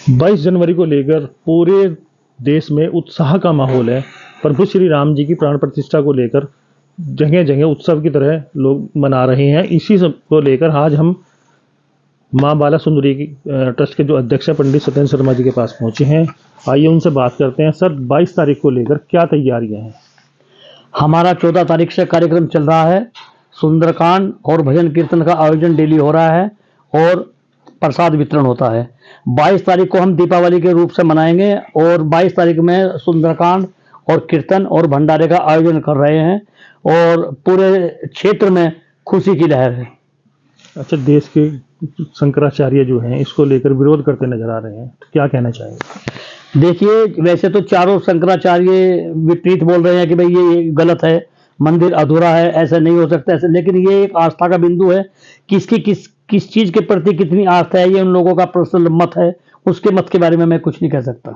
22 जनवरी को लेकर पूरे देश में उत्साह का माहौल है। प्रभु श्री राम जी की प्राण प्रतिष्ठा को लेकर जगह जगह उत्सव की तरह लोग मना रहे हैं। इसी सब को लेकर आज हम माँ बाला सुंदरी की ट्रस्ट के जो अध्यक्ष है पंडित सत्येंद्र शर्मा जी के पास पहुंचे हैं। आइए उनसे बात करते हैं। सर, 22 तारीख को लेकर क्या तैयारियां हैं? हमारा 14 तारीख से कार्यक्रम चल रहा है। सुंदरकांड और भजन कीर्तन का आयोजन डेली हो रहा है और प्रसाद वितरण होता है। 22 तारीख को हम दीपावली के रूप से मनाएंगे और 22 तारीख में सुंदरकांड और कीर्तन और भंडारे का आयोजन कर रहे हैं और पूरे क्षेत्र में खुशी की लहर है। अच्छा, देश के शंकराचार्य जो हैं इसको लेकर विरोध करते नजर आ रहे हैं, तो क्या कहना चाहेंगे? देखिए, वैसे तो चारों शंकराचार्य विपरीत बोल रहे हैं कि भाई ये गलत है, मंदिर अधूरा है, ऐसा नहीं हो सकता ऐसे, लेकिन ये एक आस्था का बिंदु है। किसकी किस चीज के प्रति कितनी आस्था है ये उन लोगों का पर्सनल मत है। उसके मत के बारे में मैं कुछ नहीं कह सकता।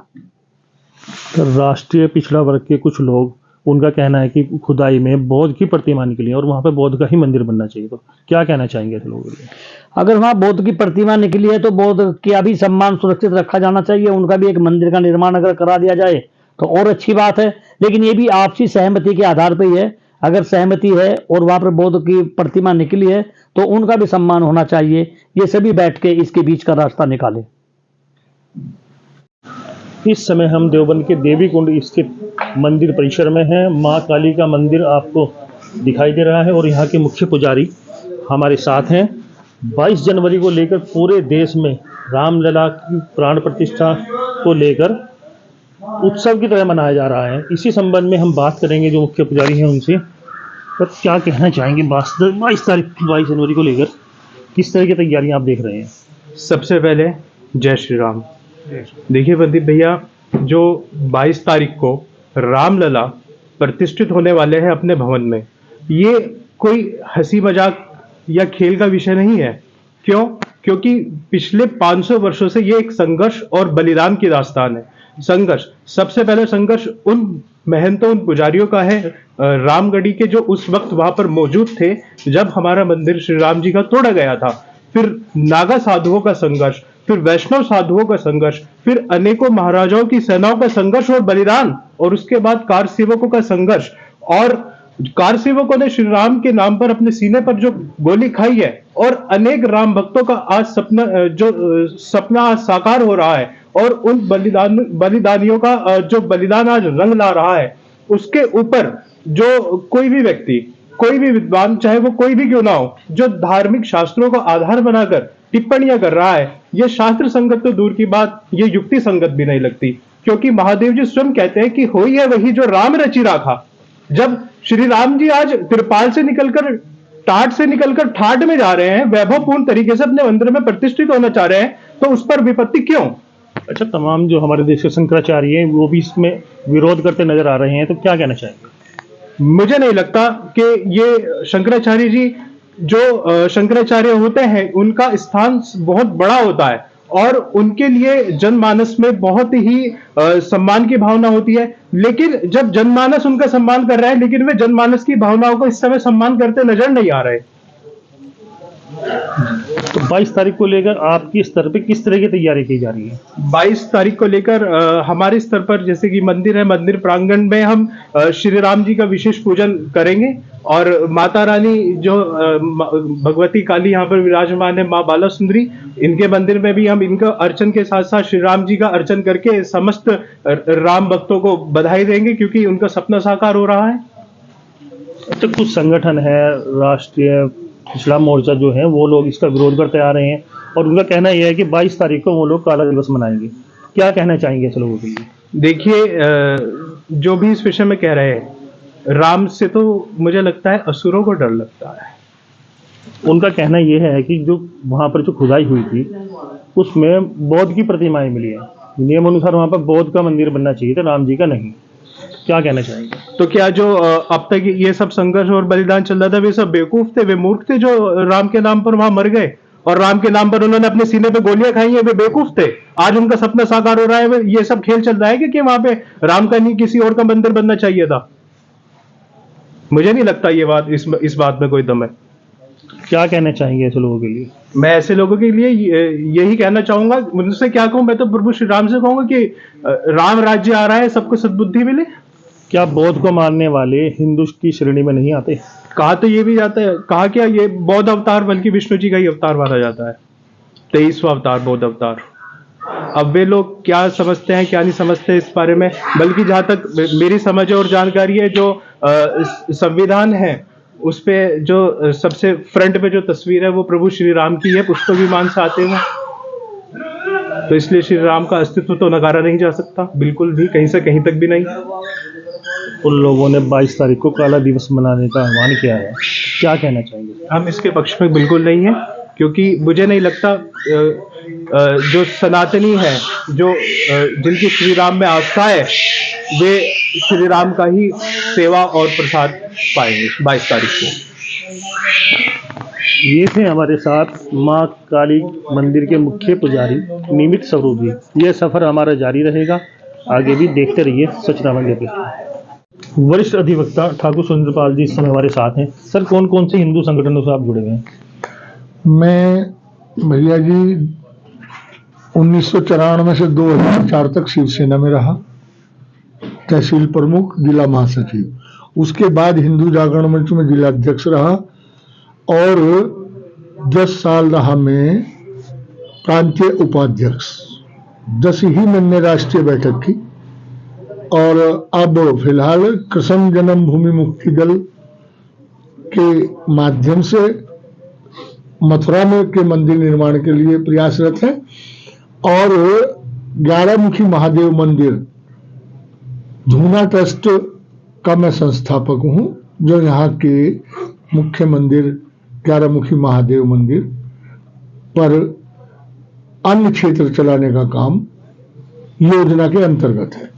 राष्ट्रीय पिछड़ा वर्ग के कुछ लोग, उनका कहना है कि खुदाई में बौद्ध की प्रतिमा निकली है और वहां पर बौद्ध का ही मंदिर बनना चाहिए, तो क्या कहना चाहेंगे ऐसे लोगों के लिए? अगर वहां बौद्ध की प्रतिमा निकली है तो बौद्ध का भी सम्मान सुरक्षित रखा जाना चाहिए। उनका भी एक मंदिर का निर्माण अगर करा दिया जाए तो और अच्छी बात है, लेकिन ये भी आपसी सहमति के आधार पर ही है। अगर सहमति है और वहां पर बौद्ध की प्रतिमा निकली है तो उनका भी सम्मान होना चाहिए। ये सभी बैठ के इसके बीच का रास्ता निकाले। इस समय हम देवबंद के देवी कुंड स्थित मंदिर परिसर में हैं। माँ काली का मंदिर आपको दिखाई दे रहा है और यहाँ के मुख्य पुजारी हमारे साथ हैं। 22 जनवरी को लेकर पूरे देश में रामलला की प्राण प्रतिष्ठा को लेकर उत्सव की तरह मनाया जा रहा है। इसी संबंध में हम बात करेंगे जो मुख्य पुजारी हैं उनसे। पर क्या कहना चाहेंगे 22 जनवरी को लेकर किस तरह की तैयारियां आप देख रहे हैं? सबसे पहले जय श्री राम। देखिए प्रदीप भैया, जो 22 तारीख को रामलला प्रतिष्ठित होने वाले हैं अपने भवन में, ये कोई हंसी मजाक या खेल का विषय नहीं है। क्यों? क्योंकि पिछले 500 वर्षों से ये एक संघर्ष और बलिदान की दास्तान है। संघर्ष, सबसे पहले संघर्ष उन महंतों, उन पुजारियों का है रामगढ़ी के, जो उस वक्त वहां पर मौजूद थे जब हमारा मंदिर श्री राम जी का तोड़ा गया था। फिर नागा साधुओं का संघर्ष, फिर वैष्णव साधुओं का संघर्ष, फिर अनेकों महाराजाओं की सेनाओं का संघर्ष और बलिदान, और उसके बाद कार सेवकों का संघर्ष। और कार सेवकों ने श्री राम के नाम पर अपने सीने पर जो गोली खाई है, और अनेक राम भक्तों का आज सपना आज साकार हो रहा है, और उन बलिदानियों का जो बलिदान आज रंग ला रहा है, उसके ऊपर जो कोई भी व्यक्ति, कोई भी विद्वान, चाहे वो कोई भी क्यों ना हो, जो धार्मिक शास्त्रों को आधार बनाकर टिप्पणियां कर रहा है, ये शास्त्र संगत तो दूर की बात, ये युक्ति संगत भी नहीं लगती। क्योंकि महादेव जी स्वयं कहते हैं कि होई है वही जो राम रचि राखा। जब श्री राम जी आज त्रिपाल से निकलकर, टाट से निकलकर ठाट में जा रहे हैं, वैभवपूर्ण तरीके से अपने मंदिर में प्रतिष्ठित होना चाह रहे हैं, तो उस पर विपत्ति क्यों? अच्छा, तमाम जो हमारे देश के शंकराचार्य हैं वो भी इसमें विरोध करते नजर आ रहे हैं, तो क्या कहना चाहेंगे? मुझे नहीं लगता कि ये शंकराचार्य जी, जो शंकराचार्य होते हैं, उनका स्थान बहुत बड़ा होता है और उनके लिए जनमानस में बहुत ही सम्मान की भावना होती है। लेकिन जब जनमानस उनका सम्मान कर रहा है, लेकिन वे जनमानस की भावनाओं को इस समय सम्मान करते नजर नहीं आ रहे। तो 22 तारीख को लेकर आपकी स्तर पे किस तरह की तैयारी की जा रही है? 22 तारीख को लेकर हमारे स्तर पर, जैसे कि मंदिर है, मंदिर प्रांगण में हम श्री राम जी का विशेष पूजन करेंगे, और माता रानी जो भगवती काली यहाँ पर विराजमान है, माँ बाला सुंदरी, इनके मंदिर में भी हम इनका अर्चन के साथ साथ श्री राम जी का अर्चन करके समस्त राम भक्तों को बधाई देंगे, क्योंकि उनका सपना साकार हो रहा है। तो कुछ संगठन है, राष्ट्रीय पिछड़ा मोर्चा जो है, वो लोग इसका विरोध करते आ रहे हैं और उनका कहना यह है कि 22 तारीख को वो लोग काला दिवस मनाएंगे। क्या कहना चाहेंगे ऐसे लोगों के लिए? देखिए, जो भी इस विषय में कह रहे हैं, राम से तो मुझे लगता है असुरों को डर लगता है। उनका कहना यह है कि जो वहां पर जो खुदाई हुई थी उसमें बौद्ध की प्रतिमाएं मिली है। नियम अनुसार वहां पर बौद्ध का मंदिर बनना चाहिए था, राम जी का नहीं। क्या कहना चाहेंगे? तो क्या जो अब तक ये सब संघर्ष और बलिदान चल रहा था, वे सब बेवकूफ थे, वे मूर्ख थे जो राम के नाम पर वहां मर गए और राम के नाम पर उन्होंने अपने सीने पे गोलियां खाई हैं? वे बेवकूफ थे। आज उनका सपना साकार हो रहा है। ये सब खेल चल रहा है कि वहां पे राम का नहीं किसी और का मंदिर बनना चाहिए था। मुझे नहीं लगता ये बात, इस बात में कोई दम है। क्या कहना चाहेंगे ऐसे लोगों के लिए? मैं ऐसे लोगों के लिए यही कहना चाहूंगा, मुझसे क्या कहूं, मैं तो प्रभु श्री राम से कहूंगा कि राम राज्य आ रहा है, सबको सद्बुद्धि मिले। क्या बौद्ध को मानने वाले हिंदू की श्रेणी में नहीं आते? कहा तो ये भी जाता है, कहा क्या ये बौद्ध अवतार बल्कि विष्णु जी का ही अवतार माना जाता है, 23वां अवतार बौद्ध अवतार। अब वे लोग क्या समझते हैं क्या नहीं समझते इस बारे में, बल्कि जहां तक मेरी समझ और जानकारी है, जो संविधान है उस पे जो सबसे फ्रंट पे जो तस्वीर है वो प्रभु श्री राम की है, पुष्प विमान से आते हुए। तो इसलिए श्री राम का अस्तित्व तो नकारा नहीं जा सकता, बिल्कुल भी, कहीं से कहीं तक भी नहीं। उन लोगों ने 22 तारीख को काला दिवस मनाने का आह्वान किया है, क्या कहना चाहेंगे? हम इसके पक्ष में बिल्कुल नहीं है, क्योंकि मुझे नहीं लगता जो सनातनी है, जो जिनकी श्री राम में आस्था है, वे श्री राम का ही सेवा और प्रसाद पाएंगे 22 तारीख को। ये थे हमारे साथ माँ काली मंदिर के मुख्य पुजारी निमित स्वरूप जी। यह सफर हमारा जारी रहेगा, आगे भी देखते रहिए सच रामायण के। वरिष्ठ अधिवक्ता ठाकुर सुरेंद्रपाल जी इस समय हमारे साथ हैं। सर, कौन कौन से हिंदू संगठनों से आप जुड़े हुए हैं? मैं भैया जी 1994 से 2004 तक शिवसेना में रहा, तहसील प्रमुख, जिला महासचिव। उसके बाद हिंदू जागरण मंच में जिला अध्यक्ष रहा और 10 साल रहा मैं प्रांतीय उपाध्यक्ष। 10 ही मैंने राष्ट्रीय बैठक की और अब फिलहाल कृष्ण जन्मभूमि मुक्ति दल के माध्यम से मथुरा में के मंदिर निर्माण के लिए प्रयासरत है और 11 मुखी महादेव मंदिर धूना ट्रस्ट का मैं संस्थापक हूं, जो यहाँ के मुख्य मंदिर 11 मुखी महादेव मंदिर पर अन्य क्षेत्र चलाने का काम योजना के अंतर्गत है।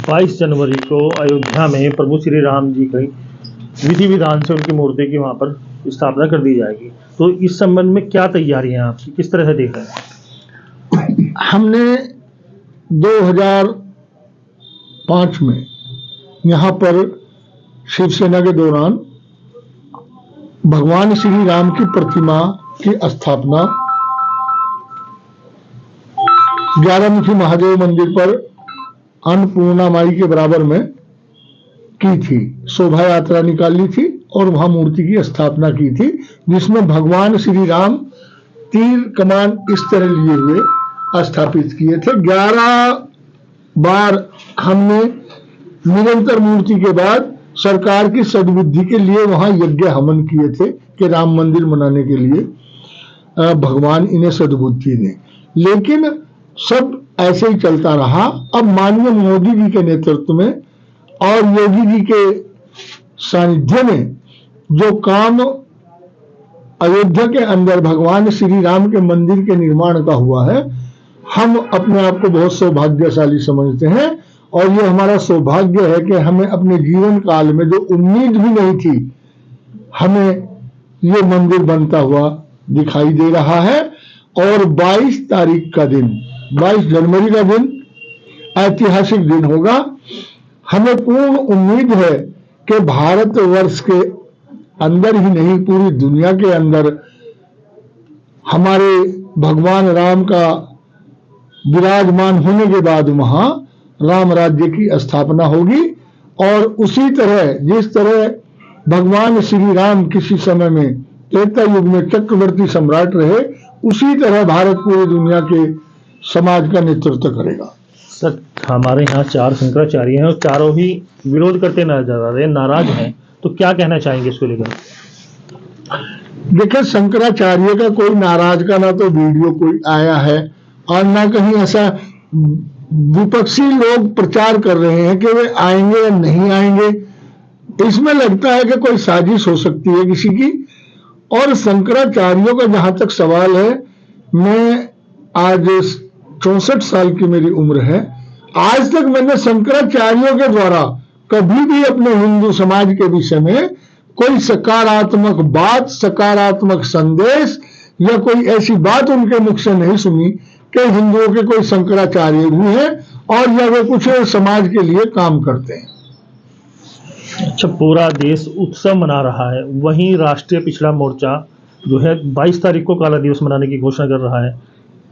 22 जनवरी को अयोध्या में प्रभु श्री राम जी की विधि विधान से उनकी मूर्ति की वहां पर स्थापना कर दी जाएगी, तो इस संबंध में क्या तैयारियां आपकी, किस तरह से देख रहे हैं? हमने 2005 में यहाँ पर शिवसेना के दौरान भगवान श्री राम की प्रतिमा की स्थापना 11 मुखी महादेव मंदिर पर अन्नपूर्णा माई के बराबर में की थी। शोभा यात्रा निकाली थी और वहां मूर्ति की स्थापना की थी, जिसमें भगवान श्री राम तीर कमान इस तरह लिए हुए स्थापित किए थे। 11 बार हमने निरंतर मूर्ति के बाद सरकार की सद्बुद्धि के लिए वहां यज्ञ हवन किए थे कि राम मंदिर बनाने के लिए भगवान इन्हें सद्बुद्धि दें, लेकिन सब ऐसे ही चलता रहा। अब माननीय मोदी जी के नेतृत्व में और योगी जी के सानिध्य में जो काम अयोध्या के अंदर भगवान श्री राम के मंदिर के निर्माण का हुआ है, हम अपने आप को बहुत सौभाग्यशाली समझते हैं और ये हमारा सौभाग्य है कि हमें अपने जीवन काल में जो उम्मीद भी नहीं थी, हमें ये मंदिर बनता हुआ दिखाई दे रहा है। और 22 तारीख का दिन, 22 जनवरी का दिन ऐतिहासिक दिन होगा। हमें पूर्ण उम्मीद है कि भारतवर्ष के अंदर ही नहीं, पूरी दुनिया के अंदर हमारे भगवान राम का विराजमान होने के बाद वहां राम राज्य की स्थापना होगी। और उसी तरह जिस तरह भगवान श्री राम किसी समय में त्रेता युग में चक्रवर्ती सम्राट रहे, उसी तरह भारत पूरी दुनिया के समाज का नेतृत्व करेगा। सर, हमारे यहाँ 4 शंकराचार्य हैं और चारों ही विरोध करते नजर आ रहे हैं, नाराज हैं, तो क्या कहना चाहेंगे इसको लेकर? देखिए, शंकराचार्य का कोई नाराज का ना तो वीडियो कोई आया है और ना कहीं ऐसा विपक्षी लोग प्रचार कर रहे हैं कि वे आएंगे या नहीं आएंगे। इसमें लगता है कि कोई साजिश हो सकती है किसी की। और शंकराचार्यों का जहां तक सवाल है, मैं आज 64 साल की मेरी उम्र है, आज तक मैंने शंकराचार्यों के द्वारा कभी भी अपने हिंदू समाज के विषय में कोई सकारात्मक बात, सकारात्मक संदेश या कोई ऐसी बात उनके मुख से नहीं सुनी कि हिंदुओं के कोई शंकराचार्य भी हैं और या वे कुछ समाज के लिए काम करते हैं। अच्छा, पूरा देश उत्सव मना रहा है, वहीं राष्ट्रीय पिछड़ा मोर्चा जो है 22 तारीख को काला दिवस मनाने की घोषणा कर रहा है।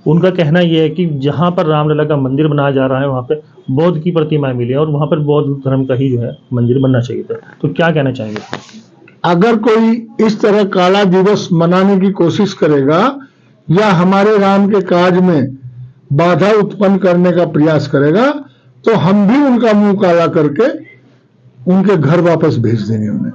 उनका कहना यह है कि जहाँ पर रामलला का मंदिर बनाया जा रहा है वहाँ पे बौद्ध की प्रतिमाएं मिली और वहाँ पर बौद्ध धर्म का ही जो है मंदिर बनना चाहिए था। तो क्या कहना चाहेंगे? अगर कोई इस तरह काला दिवस मनाने की कोशिश करेगा या हमारे राम के काज में बाधा उत्पन्न करने का प्रयास करेगा तो हम भी उनका मुंह काला करके उनके घर वापस भेज देंगे उन्हें।